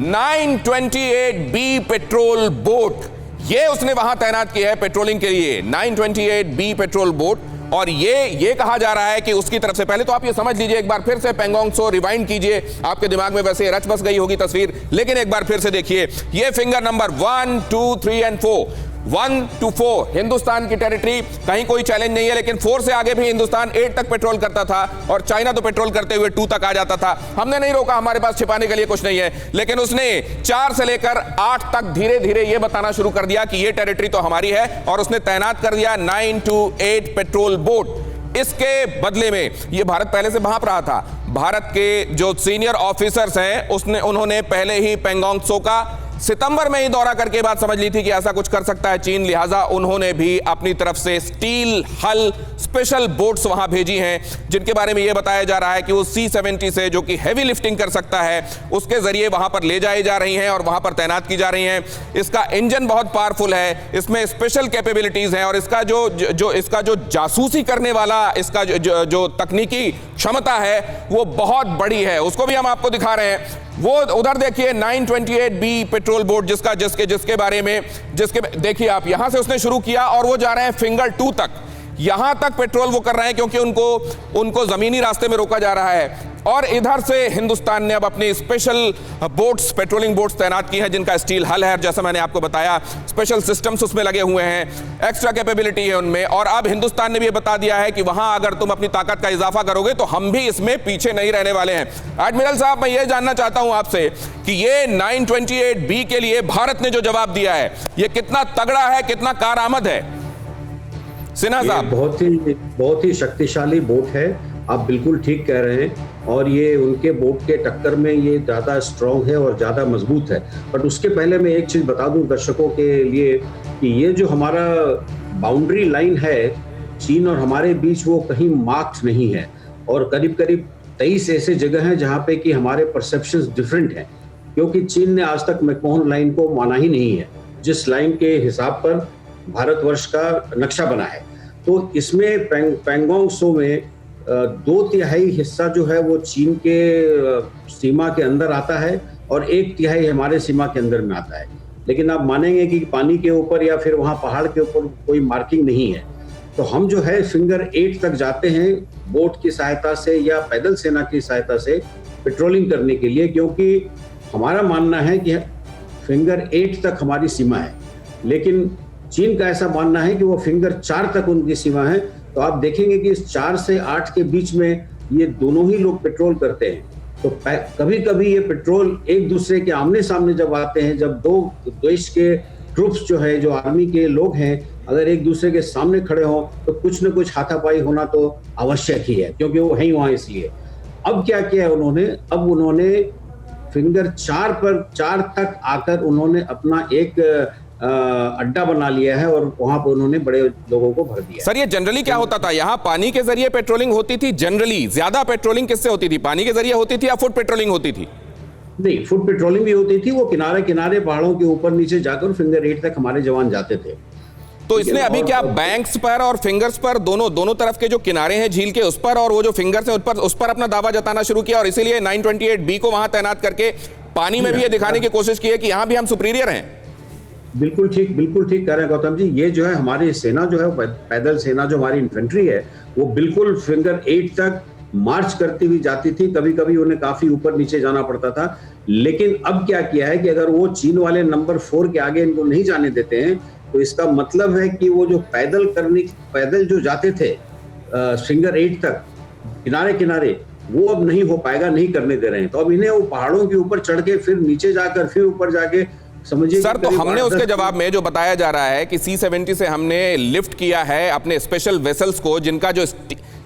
928B petrol boat, ये उसने वहां तैनात किया है पेट्रोलिंग के लिए, 928B पेट्रोल बोट। और ये कहा जा रहा है कि उसकी तरफ से, पहले तो आप ये समझ लीजिए एक बार फिर से पेंगोंग सो रिवाइंड कीजिए, आपके दिमाग में वैसे रच बस गई होगी तस्वीर, लेकिन एक बार फिर से देखिए, ये finger number 1, 2, 3 and 4, 1 to 4 Hindustan की टेरिटरी, कहीं कोई चैलेंज नहीं है, लेकिन 4 से आगे भी हिंदुस्तान 8 तक पेट्रोल करता था और चाइना तो पेट्रोल करते हुए 2 तक आ जाता था। हमने नहीं रोका, हमारे पास छिपाने के लिए कुछ नहीं है, लेकिन उसने 4 से लेकर 8 तक धीरे धीरे यह बताना शुरू कर दिया कि यह टेरिटरी तो हमारी है, और उसने तैनात कर दिया 9 to 8 पेट्रोल बोट। इसके बदले में यह भारत पहले से भांप रहा था। भारत के जो सीनियर ऑफिसर्स हैं उन्होंने पहले ही पेंगोंग त्सो का सितंबर में ही दौरा करके बात समझ ली थी कि ऐसा कुछ कर सकता है चीन, लिहाजा उन्होंने भी अपनी तरफ से स्टील हल स्पेशल बोट्स वहां भेजी हैं, जिनके बारे में यह बताया जा रहा है कि वो C-70 से, जो कि हैवी लिफ्टिंग कर सकता है, उसके जरिए वहां पर ले जाई जा रही हैं और वहां पर तैनात की जा रही हैं। इसका इंजन बहुत पावरफुल है, इसमें स्पेशल कैपेबिलिटीज हैं, और इसका जो जासूसी करने वाला इसका जो तकनीकी क्षमता है वो बहुत बड़ी है। उसको भी हम आपको दिखा रहे हैं, वो उधर देखिए 928B पेट्रोल बोट, जिसके बारे में देखिए आप, यहां से उसने शुरू किया और वो जा रहे हैं फिंगर 2 तक, यहां तक पेट्रोल वो कर रहे हैं क्योंकि उनको जमीनी रास्ते में रोका जा रहा है। और इधर से हिंदुस्तान ने अब अपनी स्पेशल बोट्स, पेट्रोलिंग बोट्स तैनात की हैं, जिनका स्टील हल है, जैसा मैंने आपको बताया, स्पेशल सिस्टम्स उसमें लगे हुए हैं, एक्स्ट्रा कैपेबिलिटी है उनमें। और अब हिंदुस्तान ने भी बता दिया है कि वहां अगर तुम अपनी ताकत का इजाफा करोगे तो हम भी इसमें पीछे नहीं रहने वाले हैं। एडमिरल साहब, मैं ये जानना चाहता हूं आपसे कि ये 928B के लिए भारत ने जो जवाब दिया है, ये कितना तगड़ा है, कितना कारआमद है? सिन्हा साहब, बहुत ही शक्तिशाली बोट है, आप बिल्कुल ठीक कह रहे हैं, और ये उनके बोट के टक्कर में ये ज़्यादा स्ट्रॉन्ग है और ज़्यादा मजबूत है। बट उसके पहले मैं एक चीज़ बता दूं दर्शकों के लिए कि ये जो हमारा बाउंड्री लाइन है चीन और हमारे बीच, वो कहीं मार्क्ड नहीं है, और करीब करीब 23 ऐसे जगह हैं जहाँ पे कि हमारे परसेप्शंस डिफरेंट हैं, क्योंकि चीन ने आज तक मैकमोहन लाइन को माना ही नहीं है, जिस लाइन के हिसाब पर भारतवर्ष का नक्शा बना है। तो इसमें पेंगोंग त्सो में 2/3 हिस्सा जो है वो चीन के सीमा के अंदर आता है और 1/3 हमारे सीमा के अंदर में आता है। लेकिन आप मानेंगे कि पानी के ऊपर या फिर वहाँ पहाड़ के ऊपर कोई मार्किंग नहीं है। तो हम जो है फिंगर 8 तक जाते हैं बोट की सहायता से या पैदल सेना की सहायता से पेट्रोलिंग करने के लिए, क्योंकि हमारा मानना है कि फिंगर 8 तक हमारी सीमा है, लेकिन चीन का ऐसा मानना है कि वो फिंगर 4 तक उनकी सीमा है। तो आप देखेंगे कि इस 4 से 8 के बीच में ये दोनों ही लोग पेट्रोल करते हैं। तो कभी कभी ये पेट्रोल एक दूसरे के आमने सामने जब आते हैं, जब दो देश के ट्रूप्स जो है, जो आर्मी के लोग हैं, अगर एक दूसरे के सामने खड़े हों तो कुछ न कुछ हाथापाई होना तो आवश्यक ही है, क्योंकि वो है ही वहां। इसलिए अब क्या किया है उन्होंने, अब उन्होंने फिंगर 4 तक आकर उन्होंने अपना एक अड्डा बना लिया है और वहां पर उन्होंने बड़े लोगों को भर दिया। सर, ये जनरली क्या होता था, यहाँ पानी के जरिए पेट्रोलिंग होती थी? जनरली ज्यादा पेट्रोलिंग किससे होती थी, पानी के जरिए होती थी या फुट पेट्रोलिंग होती थी? नहीं, फुट पेट्रोलिंग भी होती थी, वो किनारे किनारे पहाड़ों के ऊपर नीचे जाकर फिंगर 8 तक हमारे जवान जाते थे। तो इसने अभी क्या बैंक्स पर और फिंगर्स पर, दोनों तरफ के जो किनारे हैं झील के, उस पर, और वो जो फिंगर्स हैं उस पर अपना दावा जताना शुरू किया, और इसीलिए 928B को वहां तैनात करके पानी में भी ये दिखाने की कोशिश की है कि यहां भी हम सुपीरियर हैं। बिल्कुल ठीक कह रहे हैं गौतम जी। ये जो है हमारी सेना जो है, पैदल सेना जो हमारी इन्फेंट्री है, वो बिल्कुल फिंगर 8 तक मार्च करती हुई जाती थी। कभी कभी उन्हें काफी ऊपर नीचे जाना पड़ता था, लेकिन अब क्या किया है कि अगर वो चीन वाले नंबर 4 के आगे इनको नहीं जाने देते हैं, तो इसका मतलब है कि वो जो पैदल जो जाते थे फिंगर 8 तक किनारे किनारे, वो अब नहीं हो पाएगा, नहीं करने दे रहे हैं। तो अब इन्हें वो पहाड़ों के ऊपर चढ़ के फिर नीचे जाकर फिर ऊपर जाके, समझिए सर, तो हमने उसके जवाब में जो बताया जा रहा है कि C-70 से हमने लिफ्ट किया है अपने स्पेशल वेसल्स को,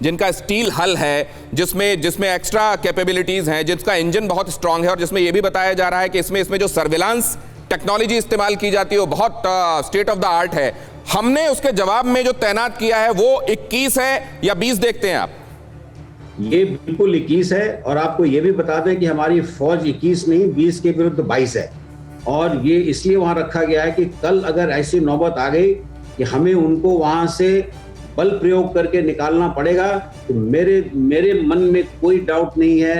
जिनका स्टील हल है, जिसमें एक्स्ट्रा कैपेबिलिटीज हैं, जिसका इंजन बहुत स्ट्रांग है, और जिसमें यह भी बताया जा रहा है कि इसमें जो सर्विलांस टेक्नोलॉजी इस्तेमाल की जाती है वो बहुत स्टेट ऑफ द आर्ट है। हमने उसके जवाब में जो तैनात किया है वो 21 है या 20 देखते हैं आप? ये बिल्कुल 21 है, और आपको ये भी बता दें कि हमारी फौज 21 नहीं 20 के विरुद्ध 22 है, और ये इसलिए वहां रखा गया है कि कल अगर ऐसी नौबत आ गई कि हमें उनको वहां से बल प्रयोग करके निकालना पड़ेगा, तो मेरे मन में कोई डाउट नहीं है,